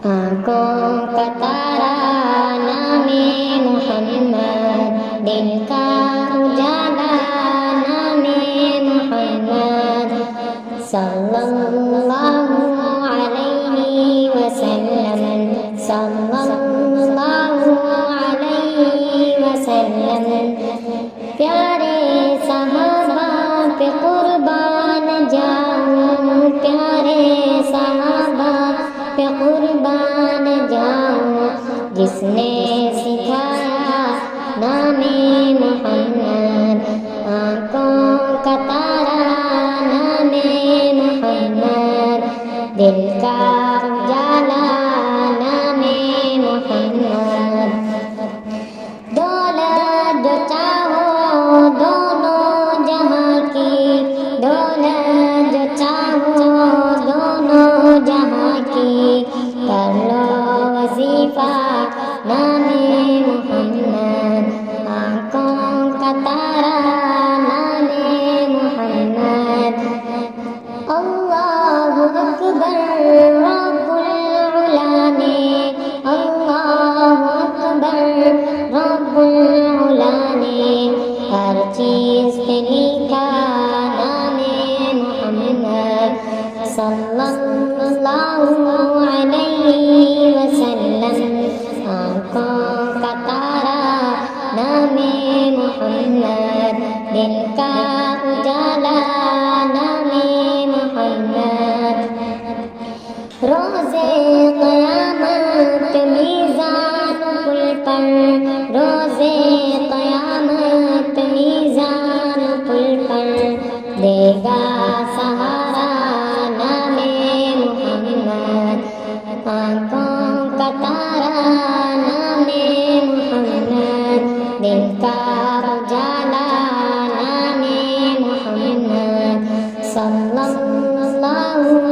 آنکھوں کا تارا نام محمد، دل کا اجالا نام محمد، صلی اللہ علیہ وسلم، صلی اللہ علیہ وسلم۔ پیارے صحابہ پہ قربان جاؤں، پیارے صحابہ پہ قربان جاؤں، جس نے سکھایا نام محمد، آنکھوں کا تارا نام محمد، دل کا اجالا نام محمد۔ دولت جو چاہو دونوں جہاں کی، دولت جو چاہو دونوں جہاں کی، کر لو وظیفہ نام محمد، آنکھوں کا تارا نام محمد۔ اللہ اکبر رب العلا نے، اللہ اکبر رب العلا نے ہر چیز پہ لکھا نام محمد، صلی اللہ علیہ وسلم۔ آنکھوں کا تارا نام محمد، دل کا اجالا نام محمد۔ روزے قیامت میزان پل پر، روزے قیامت میزان پل پر، دے گا سہارا نام محمد، آنکھوں کا تارا نام محمد، دل کا اجالا نام محمد، صلی اللہ